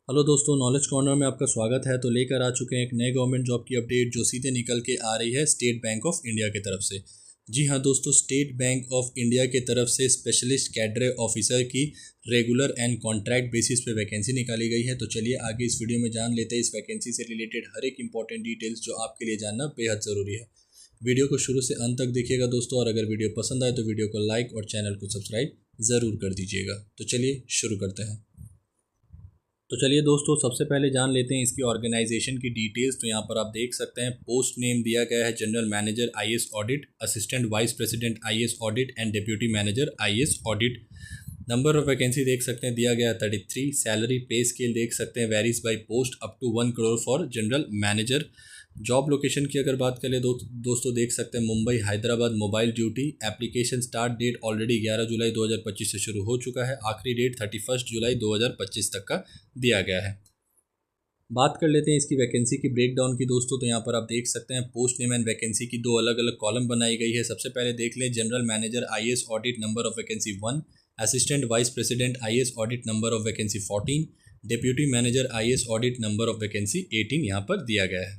Hello दोस्तों, knowledge corner में आपका स्वागत है। तो लेकर आ चुके हैं एक नए गवर्नमेंट जॉब की अपडेट जो सीधे निकल के आ रही है स्टेट बैंक ऑफ इंडिया की तरफ से। जी हाँ दोस्तों, स्टेट बैंक ऑफ इंडिया की तरफ से स्पेशलिस्ट कैडरे ऑफिसर की रेगुलर एंड कॉन्ट्रैक्ट बेसिस पे वैकेंसी निकाली गई है। तो चलिए आगे इस वीडियो में जान लेते हैं इस वैकेंसी से रिलेटेड हर एक इंपॉर्टेंट डिटेल्स जो आपके लिए जानना बेहद ज़रूरी है। वीडियो को शुरू से अंत तक देखिएगा दोस्तों, और अगर वीडियो पसंद आए तो वीडियो को लाइक और चैनल को सब्सक्राइब ज़रूर कर दीजिएगा। तो चलिए शुरू करते हैं। तो चलिए दोस्तों, सबसे पहले जान लेते हैं इसकी ऑर्गेनाइजेशन की डिटेल्स। तो यहाँ पर आप देख सकते हैं पोस्ट नेम दिया गया है general manager IAS audit, assistant vice president IAS audit and deputy manager IAS audit. Number of vacancy देख सकते हैं दिया गया है 33। सैलरी पे स्केल देख सकते हैं varies by post up to 1 crore for general manager. Job location की अगर बात करें दोस्तों देख सकते हैं Mumbai Hyderabad mobile duty. Application start date already 11 जुलाई 2025 से शुरू हो चुका है। आखिरी डेट 31 जुलाई 2025 तक का दिया गया है। बात कर लेते हैं इसकी वैकेंसी की ब्रेकडाउन की दोस्तों। तो यहाँ पर आप देख सकते हैं पोस्ट नेम एंड वैकेंसी की दो अलग अलग कॉलम बनाई गई है। सबसे पहले देख लें general manager IAS audit, number of vacancy 1। Assistant vice president IAS audit, number of vacancy 14। Deputy manager IAS audit, number of vacancy 18 यहाँ पर दिया गया है।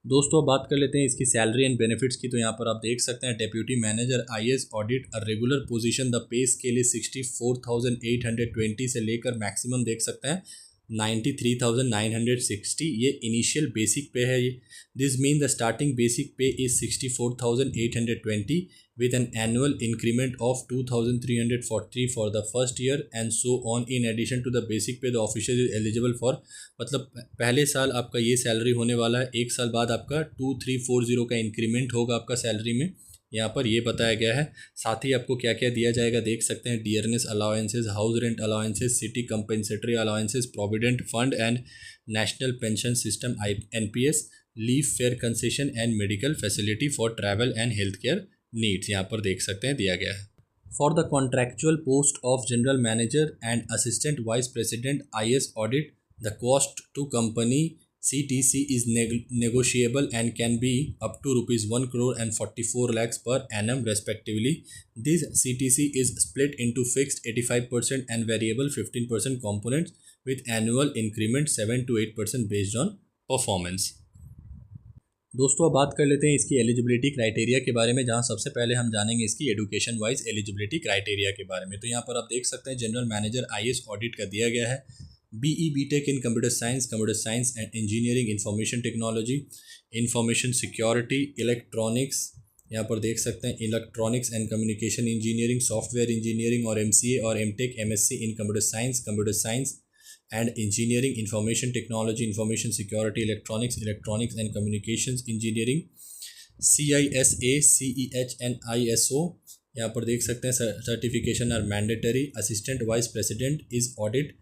दोस्तों अब बात कर लेते हैं इसकी सैलरी एंड बेनिफिट्स की। तो यहाँ पर आप देख सकते हैं deputy manager IAS audit a regular position, the pay scale is 64,820 से लेकर मैक्सिमम देख सकते हैं 93,960। ये इनिशियल बेसिक पे है। This mean the starting basic पे is 64,820 with an annual increment of 2,340 for the first year and so on. In addition to the basic pay, the official is eligible for, मतलब पहले साल आपका ये salary होने वाला है, एक साल बाद आपका 2340 का इंक्रीमेंट होगा आपका सैलरी में, यहाँ पर ये बताया गया है। साथ ही आपको क्या क्या दिया जाएगा देख सकते हैं, dearness allowances, house rent allowances, city compensatory allowances, provident fund and national pension system NPS, leave fare concession and medical facility for travel and health care needs यहाँ पर देख सकते हैं दिया गया है। For the contractual post of general manager and assistant vice president IAS audit, the cost to company CTC is negotiable and can be up to rupees 1 crore and 44 lakhs per annum respectively. This CTC is split into fixed 85% and variable 15% components with annual increment 7 to 8% based on performance. दोस्तों अब बात कर लेते हैं इसकी eligibility criteria के बारे में, जहां सबसे पहले हम जानेंगे इसकी एजुकेशन वाइज एलिजिबिलिटी क्राइटेरिया के बारे में। तो यहाँ पर आप देख सकते हैं जनरल मैनेजर आईएएस ऑडिट का दिया गया है BE BTech in computer science and engineering, information technology, information security, electronics, यहाँ पर देख सकते हैं electronics and communication engineering, software engineering और MCA और MTech MSc in computer science and engineering, information technology, information security, electronics and communications engineering, CISA, CEH and ISO। यहाँ पर देख सकते हैं certification are mandatory. Assistant vice president is audit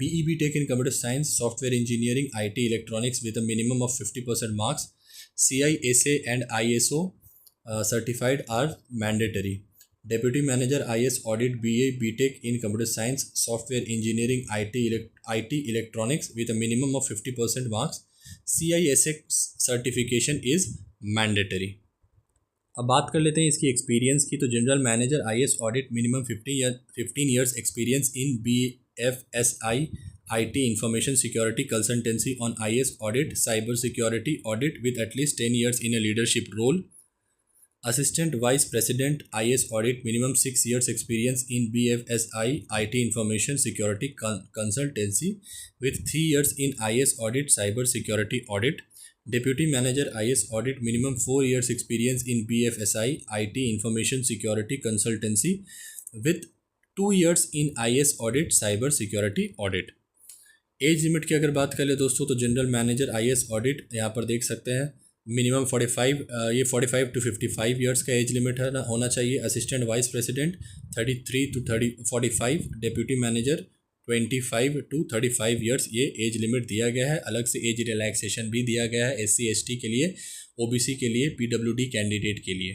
BE BTech in computer science, software engineering, IT, electronics with a minimum of 50% marks. CISA and ISO certified are mandatory. Deputy Manager IS Audit BA BTech in Computer Science, Software Engineering, IT Electronics with a minimum of 50% marks. CISA certification is mandatory. अब बात कर लेते हैं इसकी experience की। तो general manager IAS audit minimum 15 years experience in BFSI IT information security consultancy on IAS audit, cyber security audit with at least 10 years in a leadership role. Assistant Vice President IS Audit, minimum 6 years experience in BFSI IT Information Security Consultancy with 3 years in IS Audit Cyber Security Audit. Deputy Manager IS Audit, minimum 4 years experience in BFSI IT Information Security Consultancy with 2 years in IS Audit Cyber Security Audit. Age limit की अगर बात करें दोस्तों तो general manager IAS audit यहाँ पर देख सकते हैं मिनिमम 45 टू 55 ईयर्स का एज लिमिट है होना चाहिए। Assistant vice president 33 to 45, deputy manager 25 to 35 years ये एज लिमिट दिया गया है। अलग से एज रिलैक्सेशन भी दिया गया है SC ST के लिए, OBC के लिए, PWD कैंडिडेट के लिए।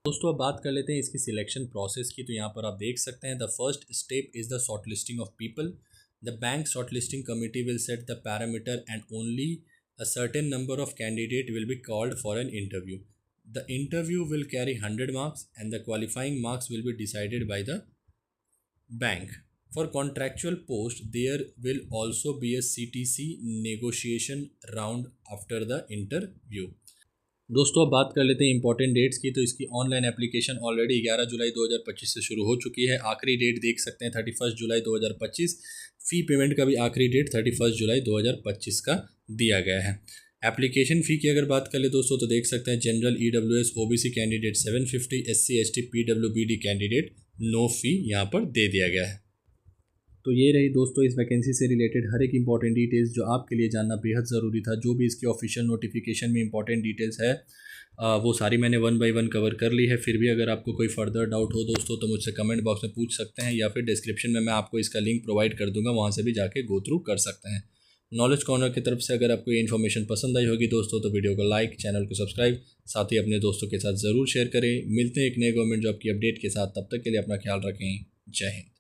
दोस्तों अब बात कर लेते हैं इसकी सिलेक्शन प्रोसेस की। तो यहाँ पर आप देख सकते हैं the first step is the short listing of people. The bank shortlisting committee will set the parameter and only a certain number of candidates will be called for an interview. The interview will carry 100 marks and the qualifying marks will be decided by the bank. For contractual post, there will also be a CTC negotiation round after the interview. दोस्तों अब बात कर लेते हैं important dates की। तो इसकी online application already 11 जुलाई 2025 से शुरू हो चुकी है। आखिरी डेट देख सकते हैं 31 जुलाई 2025। फ़ी पेमेंट का भी आखिरी डेट 31 जुलाई 2025 का दिया गया है। एप्लीकेशन फ़ी की अगर बात कर ले दोस्तों तो देख सकते हैं general EWS OBC candidate 750, SC ST PWBD candidate no fee यहाँ पर दे दिया गया है। तो ये रही दोस्तों इस वैकेंसी से रिलेटेड हर एक इंपॉर्टेंट डिटेल्स जो आपके लिए जानना बेहद ज़रूरी था। जो भी इसके ऑफिशियल नोटिफिकेशन में इंपॉर्टेंट डिटेल्स है वो सारी मैंने 1 बाय 1 कवर कर ली है। फिर भी अगर आपको कोई फर्दर डाउट हो दोस्तों तो मुझसे कमेंट बॉक्स में पूछ सकते हैं, या फिर डिस्क्रिप्शन में मैं आपको इसका लिंक प्रोवाइड कर दूंगा, वहाँ से भी जाके गो थ्रू कर सकते हैं। नॉलेज कॉर्नर की तरफ से अगर आपको ये इन्फॉर्मेशन पसंद आई होगी दोस्तों तो वीडियो को लाइक, चैनल को सब्सक्राइब, साथ ही अपने दोस्तों के साथ ज़रूर शेयर करें। मिलते हैं एक नए गवर्नमेंट जॉब की अपडेट के साथ, तब तक के लिए अपना ख्याल रखें। जय हिंद।